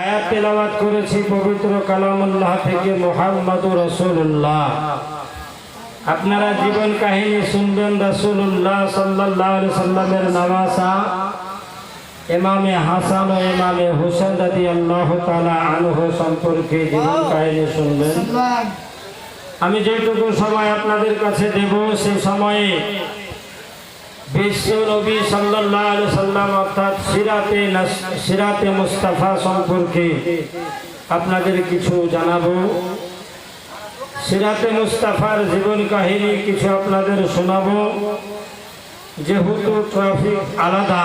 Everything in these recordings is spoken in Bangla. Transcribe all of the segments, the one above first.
আয়াত তেলাওয়াত করেছি পবিত্র কালামুল্লাহ থেকে মুহাম্মাদুর রাসূলুল্লাহ। আপনারা জীবন কাহিনী শুনবেন রাসূলুল্লাহ সাল্লাল্লাহু আলাইহি সাল্লামের নওয়াসা ইমামে হাসান ও ইমামে হুসাইন রাদিয়াল্লাহু তাআলা আনহু সম্পর্কে জীবন কাহিনী শুনবেন। আমি যেটুকু সময় আপনাদের কাছে দেব সেই সময়ে বিশ্ব নবী সাল্লাল্লাহু আলাইহি সাল্লাম অর্থাৎ সিরাতে মুস্তাফা সম্পর্কে আপনাদের কিছু জানাবো। সিরাতে মুস্তাফার জীবন কাহিনী কিছু আপনাদের শোনাবো। যেহেতু ট্রাফিক আলাদা,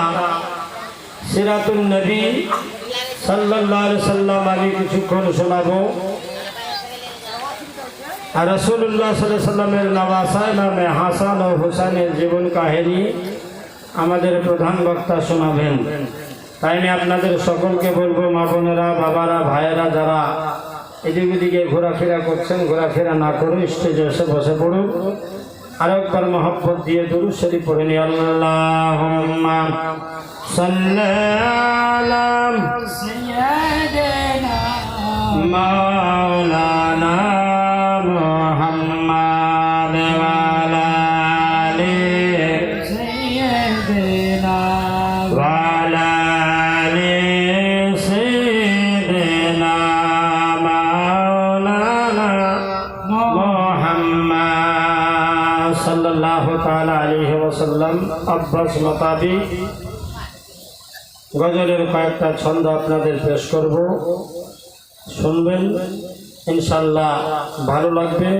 সিরাতুন নবী সাল্লাল্লাহু আলাইহি সাল্লাম আমি কিছুক্ষণ শোনাবো, আর রাসূলুল্লাহ সাল্লাল্লাহু আলাইহি সাল্লামের নওয়াসা ইমামে হাসান ও হুসাইনের জীবন কাহিনী আমাদের প্রধান বক্তা শোনাবেন। তাই আমি আপনাদের সকলকে বলবো, মা বোনেরা, বাবারা, ভাইয়েরা যারা এদিক ওদিকে ঘোরাফেরা করছেন, ঘোরাফেরা না করে স্টেজে এসে বসে পড়ুন। আরেকবার মহব্বত দিয়ে দুরূদ শরীফ পড়ে নি। আল্লাহুম্মা সাল্লি আলা সাইয়্যিদিনা মাওলানা মুহাম্মাদ ওয়া আলা আলি সাইয়্যিদিনা ওয়া আলা আলি সাইয়্যিদিনা মাওলানা মুহাম্মাদ সাল্লাল্লাহু তাআলা আলাইহি ওয়াসাল্লাম। অভ্যাস মোতাবেক গজলের কয়েকটা ছন্দ আপনাদের পেশ করব, শুনবেন, ইনশাল্লাহ ভালো লাগবে।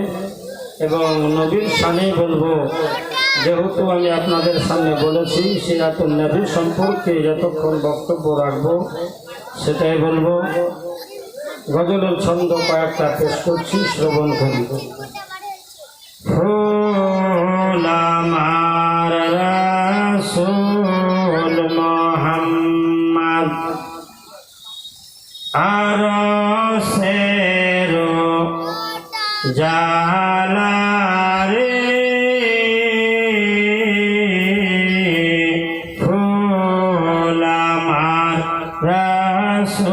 এবং নবীর শানে বলবো, যেহেতু আমি আপনাদের সামনে বলেছি সিরাতুন নবী সম্পর্কে যতক্ষণ বক্তব্য রাখবো সেটাই বলবো। গজলের ছন্দ কয়েকটা পেশ করছি, শ্রবণ করি। ফুল আমার রাসূল মুহাম্মদ আরশের জালা রে, ফুল আমার রাসূল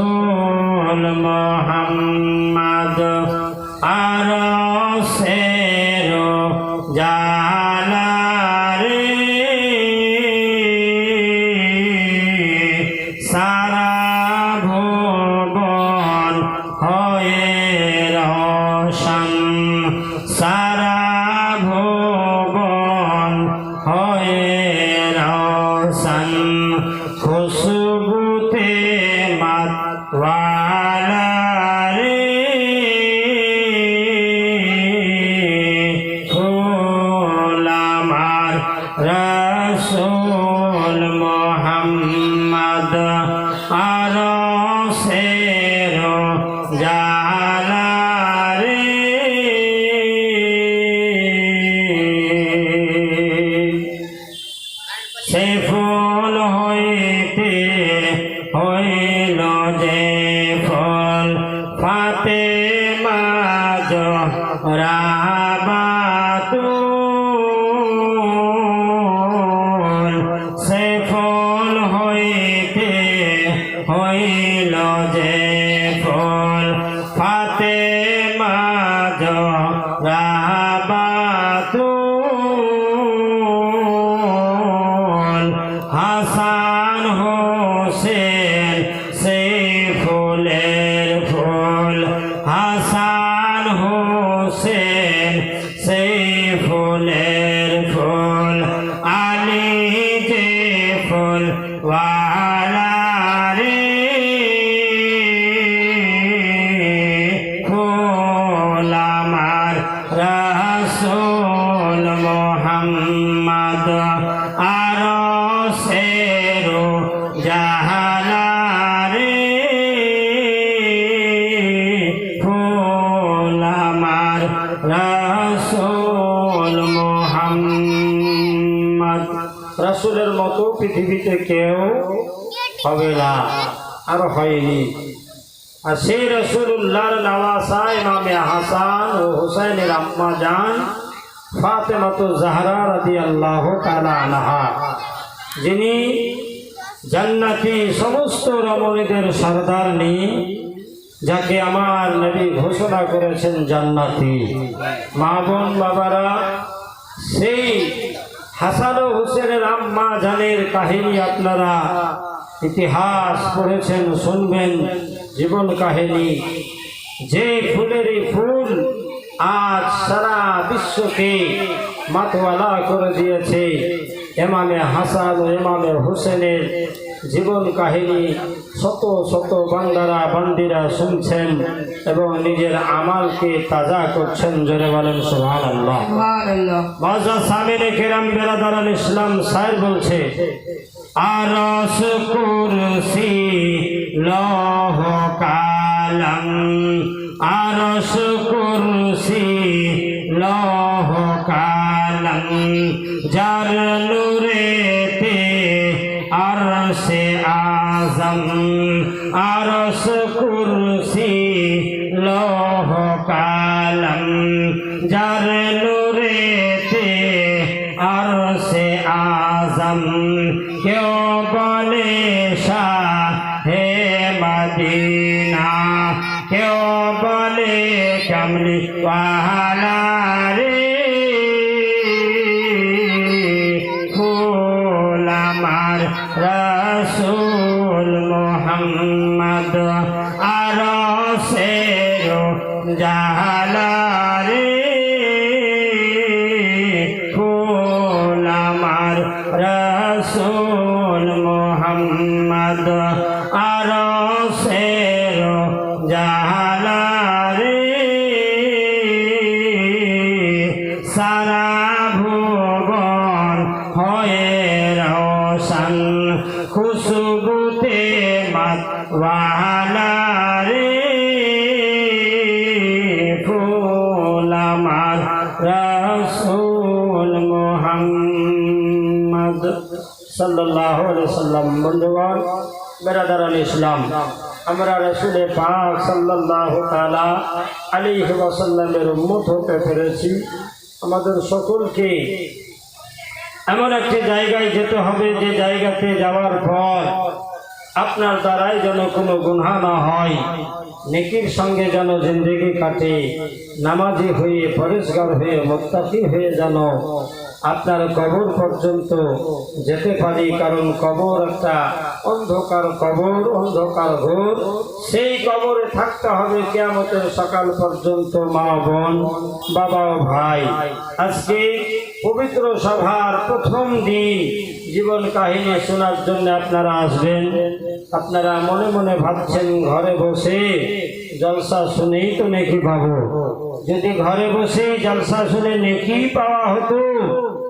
মুহাম্মদ আরশের জালা রে, সারা ভুবন হয়ে রোশন, সারা ভুবন হয়ে রোশন, খুশবুতে মাতওয়ালা রে, ফুল আমার রাসূল মুহাম্মদ আরশের জালা রে। সে ফুল হইতে হইল যে ফল, ফাতেমা জোহরা বাতুল, সে ফুল হইতে হইল যে ফল, ফাতেমা জোহরা বাতুল, হাসান হোসেন সেই ফুলের ফুল, হাসান হোসেন সেই ফুলের ফুল, আলী যে ফুল ওয়ালা রে, ফুল আমার রাসূল মুহাম্মদ আরশের জালা রে, ফুল আমার রাসূল মুহাম্মদ। রাসূলের মতো পৃথিবীতে কেউ হবে না, আর হয়নি। আর সেই রাসূলুল্লাহর নওয়াসা ইমামে হাসান ও হুসাইনের আম্মা জান ফাতেমাতুজ জাহরা রাদিয়াল্লাহু তাআলা আনহা, যিনি জান্নাতি সমস্ত রমণীদের সরদারনি, যাকে আমার নবী ঘোষণা করেছেন জান্নাতি। মা বোন বাবারা, সেই হাসান ও হুসেনের আম্মা জানের কাহিনী আপনারা ইতিহাস পড়েছেন, শুনবেন জীবন কাহিনী। যে ফুলেরই ফুল আজ সারা বিশ্বকে মাতোয়ালা করে দিয়েছে, ইমামে হাসান ও ইমামে হুসেনের জীবন কাহিনী শত শত বান্দারা বান্দিরা শুনছেন এবং নিজের আমালকে তাজা করছেন। জোরে বলেন সুবহানাল্লাহ। মুআজ্জাজ সামিনে কেরাম বেরাদারান ইসলাম সাহেব বলছে, আরশ কুরসি লৌহ কালাম, আরশ কুরসি লৌহ কালাম, যার নূরেতে আরশে আযম, আরশ কুরসি লৌহ কালাম, যার নূরেতে আরশে আযম। কেউ বলে শাহে মদিনা, কেউ বলে কামলি ওয়ালা রে, ফুল আমার রাসূল মুহাম্মদ আরশের জালা রে, ফুল আমার রাসূল মুহাম্মদ আরশের জালা রে, সারা ভুবন হয়ে রোশন খুশবুতে মাতওয়ালা রে, ফুল আমার রাসূল মুহাম্মদ সাল্লাল্লাহু আলাইহি ওয়াসাল্লাম। বন্ধুগণ, বেরাদারান ইসলাম, আমরা রাসূল পাক সাল্লাল্লাহু তাআলা আলাইহি ওয়াসাল্লামের উম্মত হতে পেরেছি। আমাদের সকলকে এমন একটি জায়গায় যেতে হবে, যে জায়গাতে যাওয়ার পর আপনার দ্বারাই যেন কোনো গুনাহ না হয়, নেকির সঙ্গে যেন জিন্দেগি কাটে, নামাজি হয়ে পরেশগার হয়ে মুত্তাকি হয়ে যেন আপনার কবর পর্যন্ত যেতে পারি। কারণ কবর একটা অন্ধকার কবর, অন্ধকার ঘোর, সেই কবরে থাকতে হবে কিয়ামতের সকাল পর্যন্ত। মা বোন, বাবা ও ভাই, আজকে পবিত্র সভার প্রথম দিন জীবন কাহিনী শোনার জন্য আপনারা আসবেন। আপনারা মনে মনে ভাবছেন ঘরে বসে জলসা শুনেই তো নেকি পাবো। যদি ঘরে বসে জলসা শুনে নেকি পাওয়া হতো,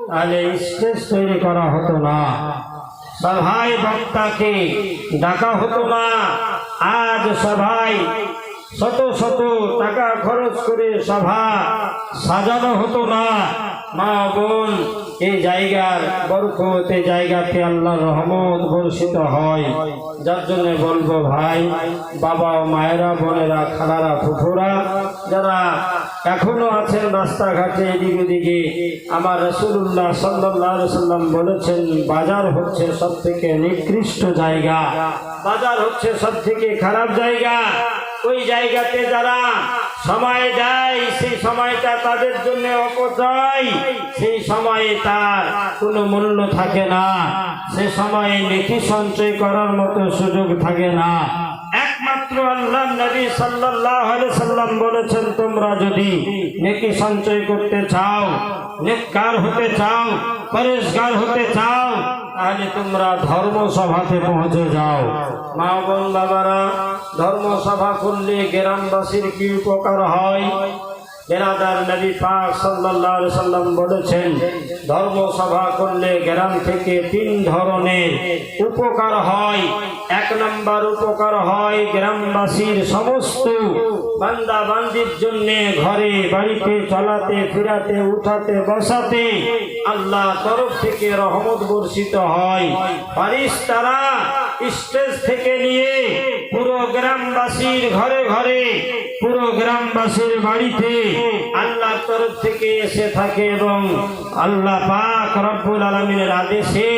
তাহলে স্টেজ তৈরি করা হতো না, সভায় বক্তাকে ডাকা হতো না, আজ সভায় শত শত টাকা খরচ করে সভা সাজানো হতো না। মা বোন, এই জায়গার বরকত, এই জায়গাতে আল্লাহর রহমত বর্ষিত হয়। যার জন্য বলবো ভাই, বাবা, মায়েরা, বোনেরা, খালারা, ফুফুরা, যারা এখনো আছেন রাস্তাঘাটে এদিক ওদিকে, আমার রাসূলুল্লাহ সাল্লাল্লাহু আলাইহি ওয়াসাল্লাম বলেছেন, বাজার হচ্ছে সব থেকে নিকৃষ্ট জায়গা, বাজার হচ্ছে সব থেকে খারাপ জায়গা। ওই জায়গাতে যারা সময় দেয়, সেই সময়টা তাদের জন্য অপচয়, সেই সময়ে তার কোনো মূল্য থাকে না, সে সময়ে নেকি সঞ্চয় করার মতো সুযোগ থাকে না। একমাত্র আল্লাহর নবী সাল্লাল্লাহু আলাইহি সাল্লাম বলেছেন, তোমরা যদি নেকি সঞ্চয় করতে চাও, নেককার হতে চাও, পরেশগার হতে চাও, তাহলে তোমরা ধর্মসভাতে পৌঁছে যাও। মা বোন বাবারা, ধর্মসভা করলে গ্রামবাসীর কি উপকার হয়? বেরাদার নবী পাক সাল্লাল্লাহু আলাইহি সাল্লাম বলেছেন, ধর্মসভা করলে গ্রাম থেকে 3 ধরনের উপকার হয়। 1 নম্বর উপকার হয় গ্রামবাসীর সমস্ত বান্দা বান্দির জন্য ঘরে বাড়িতে চলাতে ফিরাতে উঠাতে বসাতে আল্লাহ তরফ থেকে রহমত বর্ষিত হয়। ফেরেশতারা স্টেজ থেকে নিয়ে পুরো গ্রামবাসীর ঘরে ঘরে, পুরো গ্রামবাসীর বাড়িতে আল্লাহর তরফ থেকে এসে থাকে এবং আল্লাহ পাক রব্বুল আলামিনের আদেশে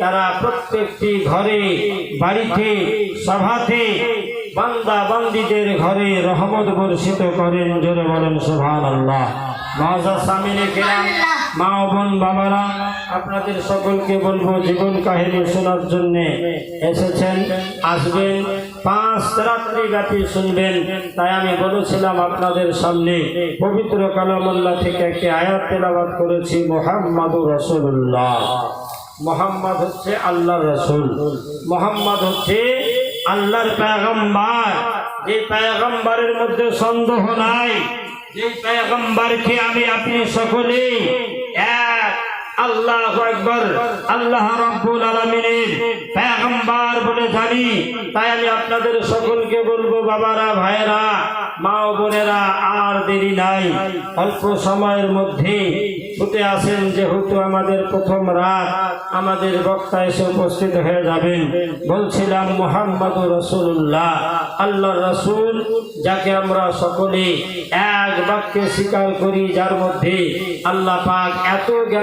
তারা প্রত্যেকটি ঘরে, বাড়িতে, সভাতে, বান্দা বান্দীদের ঘরে রহমত বর্ষিত করেন। জোরে বলেন সুবহানাল্লাহ। মুআজ্জাজ সামিনে কিরাম, মা ও বোন, বাবারা, আপনাদের সকলকে বলবো, জীবন কাহিনী শোনার জন্য এসেছেন, আসবেন, 5 রাত্রি ব্যাপী শুনবেন। তাই আমি বলেছিলাম আপনাদের সামনে পবিত্র কালামুল্লাহ থেকে একটি আয়াত তেলাওয়াত করেছি, মুহাম্মাদুর রাসূলুল্লাহ। মুহাম্মদ হচ্ছে আল্লাহর রাসূল, মুহাম্মদ হচ্ছে আল্লাহর পয়গম্বর। এই পয়গম্বরের মধ্যে সন্দেহ নাই, যে পয়গম্বরকে আমি আপনি সকলে এক আল্লাহু আকবার, আল্লাহ রাব্বুল আলামিনের পয়গম্বর বলে জানি। তাই আমি আপনাদের সকলকে বলবো, বাবারা, ভাইরা, মা ও বোনেরা, আর দেরি নাই, অল্প সময়ের মধ্যে ছুটে আসেন। যেহেতু আমাদের প্রথম রাত, আমাদের বক্তা এসে উপস্থিত হয়ে যাবেন। বলছিলাম মুহাম্মাদুর রাসূলুল্লাহ, আল্লাহর রাসূল, যাকে আমরা সকলে এক বাক্যে স্বীকার করি, যার মধ্যে আল্লাহ পাক এত জ্ঞান